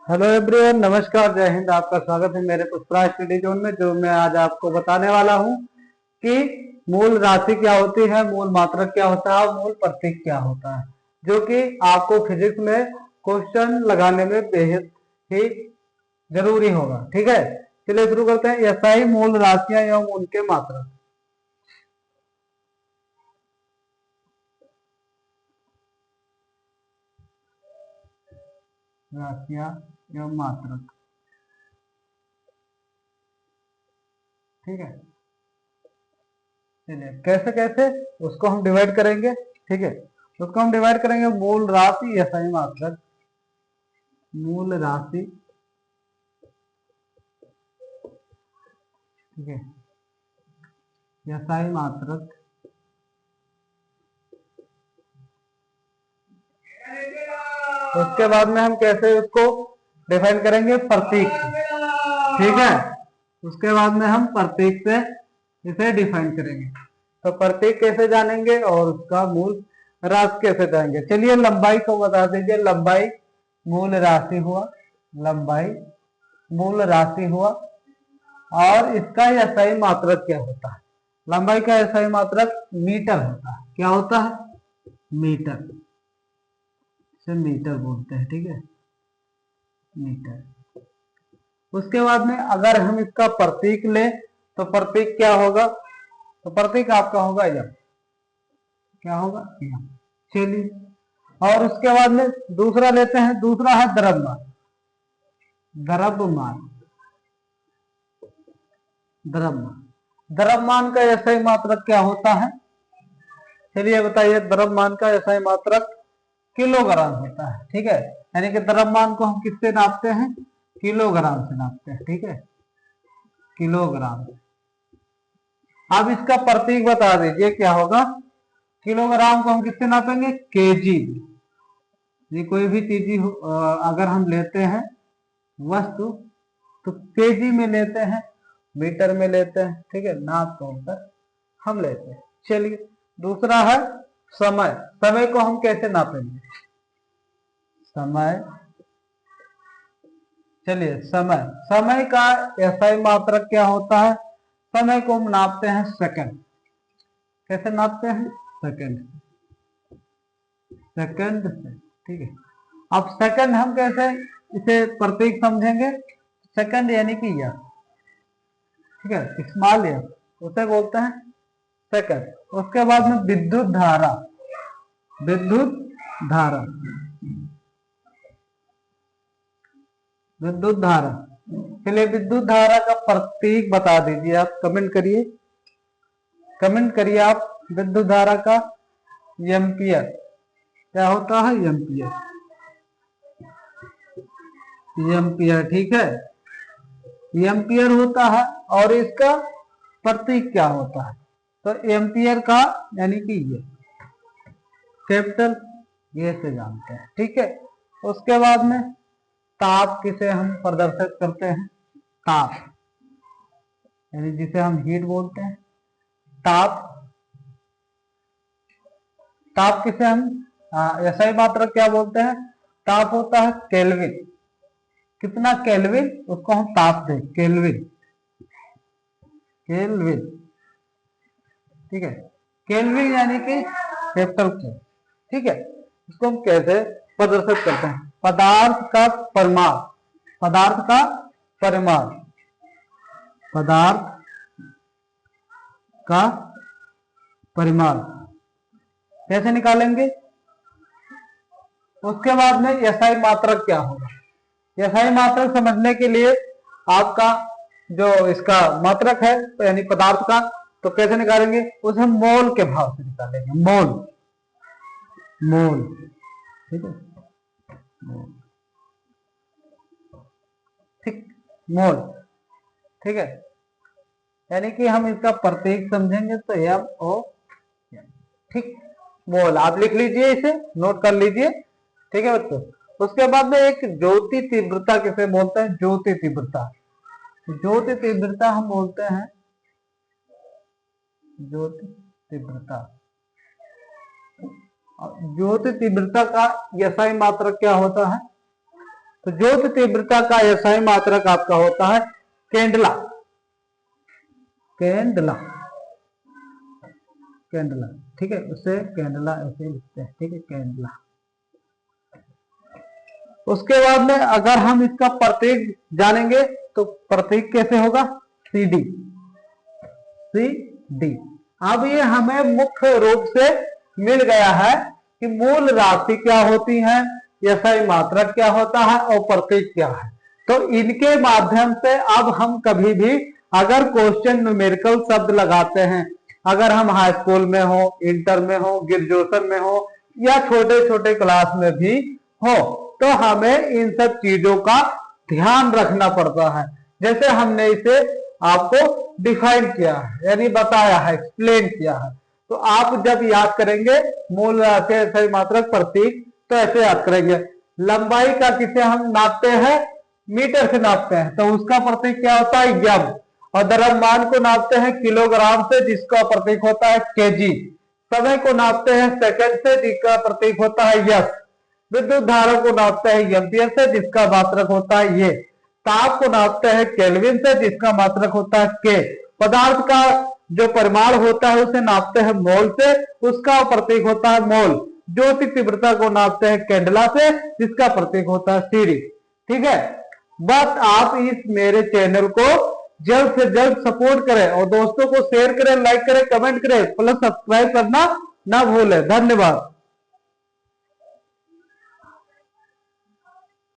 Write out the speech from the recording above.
Hello everyone, नमस्कार, जय हिंद। आपका स्वागत है मेरे पुष्पराज स्टडी जोन में। जो मैं आज आपको बताने वाला हूं कि मूल राशि क्या होती है, मूल मात्रक क्या होता है और मूल प्रतीक क्या होता है, जो कि आपको फिजिक्स में क्वेश्चन लगाने में बेहद ही जरूरी होगा। ठीक है, चलिए शुरू करते हैं। एसआई मूल राशियां एवं उनके मात्रक। राशियां एवं मात्रक, ठीक है। चलिए कैसे कैसे उसको हम डिवाइड करेंगे। ठीक है, उसको हम डिवाइड करेंगे मूल राशि एसआई मात्रक। मूल राशि, ठीक है, एसआई मात्रक। उसके बाद में हम कैसे उसको डिफाइन करेंगे, प्रतीक से। ठीक है, उसके बाद में हम प्रतीक से इसे डिफाइन करेंगे। तो प्रतीक कैसे जानेंगे और उसका मूल राशि कैसे जानेंगे। चलिए लंबाई को बता दीजिए। लंबाई मूल राशि हुआ, लंबाई मूल राशि हुआ। और इसका एसआई मात्रक क्या होता है। लंबाई का एसआई मात्रक मीटर होता है। क्या होता है? मीटर। से मीटर बोलते हैं। ठीक है, मीटर। उसके बाद में अगर हम इसका प्रतीक लें तो प्रतीक क्या होगा। तो प्रतीक आपका होगा यम। क्या होगा? यम। चलिए, और उसके बाद में दूसरा लेते हैं। दूसरा है द्रव्यमान। द्रव्यमान, द्रव्यमान। द्रव्यमान का एसआई मात्रक क्या होता है? चलिए बताइए। द्रव्यमान का एसआई मात्रक किलोग्राम होता है। ठीक है, यानी कि द्रव्यमान को हम किससे नापते हैं? किलोग्राम से नापते हैं। ठीक है, किलोग्राम। अब इसका प्रतीक बता दीजिए क्या होगा। किलोग्राम को हम किससे नापेंगे? केजी। ये कोई भी चीज अगर हम लेते हैं वस्तु, तो केजी में लेते हैं, मीटर में लेते हैं। ठीक है, नाप तोल कर हम लेते हैं। चलिए, दूसरा है समय। समय को हम कैसे नापेंगे? समय, चलिए समय। समय का एसआई मात्रक क्या होता है? समय को हम नापते हैं सेकंड। कैसे नापते हैं? सेकंड, सेकंड से। ठीक है, अब सेकंड हम कैसे इसे प्रतीक समझेंगे? सेकंड यानी कि यह, ठीक है, स्मॉल यह, उसे बोलते हैं सेकंड। उसके बाद में विद्युत धारा। विद्युत धारा, विद्युत धारा। चलिए विद्युत धारा का प्रतीक बता दीजिए। आप कमेंट करिए, कमेंट करिए आप। विद्युत धारा का एम्पियर क्या होता है? Ampere, ampere. ठीक है, एम्पियर होता है। और इसका प्रतीक क्या होता है? तो एम्पियर का यानी कि ये कैपिटल ये से जानते हैं। ठीक है, उसके बाद में ताप किसे हम प्रदर्शित करते हैं? ताप, यानी जिसे हम हीट बोलते हैं। ताप, ताप किसे हम एसआई मात्रक क्या बोलते हैं? ताप होता है केल्विन। कितना केल्विन, उसको हम ताप दें, केल्विन, केल्विन। ठीक है, केल्विन यानी कि कैपिटल के। ठीक है, इसको हम कैसे प्रदर्शित करते हैं? पदार्थ का परिमाण, पदार्थ का परिमाण, पदार्थ का परिमाण कैसे निकालेंगे? उसके बाद में एसआई मात्रक क्या होगा? एसआई मात्रक समझने के लिए आपका जो इसका मात्रक है, तो यानी पदार्थ का, तो कैसे निकालेंगे? उसे हम मोल के भाव से निकालेंगे। मोल, मोल। ठीक है, मोल। ठीक, मोल। ठीक है, यानी कि हम इसका प्रतीक समझेंगे तो एम ओ। ठीक, मोल। आप लिख लीजिए, इसे नोट कर लीजिए। ठीक है बच्चों, उसके बाद में एक ज्योति तीव्रता किसे बोलते हैं? ज्योति तीव्रता। ज्योति तीव्रता हम बोलते हैं, ज्योति तीव्रता। ज्योति तीव्रता का एसआई मात्रक क्या होता है? तो ज्योति तीव्रता का SI मात्रक आपका होता है कैंडला। कैंडला, कैंडला, ठीक है, उसे कैंडला ऐसे लिखते हैं, ठीक है, कैंडला। उसके बाद में अगर हम इसका प्रतीक जानेंगे तो प्रतीक कैसे होगा, CD। CD। अब ये हमें मुख्य रूप से मिल गया है कि मूल राशि क्या होती है, SI मात्रक क्या होता है और प्रतीक क्या है। तो इनके माध्यम से अब हम कभी भी अगर क्वेश्चन न्यूमेरिकल शब्द लगाते हैं, अगर हम हाई स्कूल में हो, इंटर में हो, ग्रेजुएशन में हो या छोटे छोटे क्लास में भी हो, तो हमें इन सब चीजों का ध्यान रखना पड़ता है। जैसे हमने इसे आपको डिफाइन किया है, यानी बताया है, एक्सप्लेन किया है। तो आप जब याद करेंगे मूल राशि SI मात्रक प्रतीक, तो ऐसे याद करेंगे। लंबाई का किसे हम नापते हैं, मीटर से नापते हैं, तो उसका प्रतीक क्या होता है, यम। और द्रव्यमान को नापते हैं किलोग्राम से, जिसका प्रतीक होता है केजी। समय को नापते हैं सेकंड से, जिसका प्रतीक होता है यस। विद्युत धारा को नापते हैं एम्पियर से, जिसका मात्रक होता है ये। ताप को नापते हैं केल्विन से, जिसका मात्रक होता है के। पदार्थ का जो परिमाण होता है उसे नापते हैं मोल से, उसका प्रतीक होता है मोल। ज्योति तीव्रता को नापते हैं कैंडला से, जिसका प्रतीक होता है CD। ठीक है, बस आप इस मेरे चैनल को जल्द से जल्द सपोर्ट करें और दोस्तों को शेयर करें, लाइक करें, कमेंट करें, प्लस सब्सक्राइब करना ना भूलें। धन्यवाद।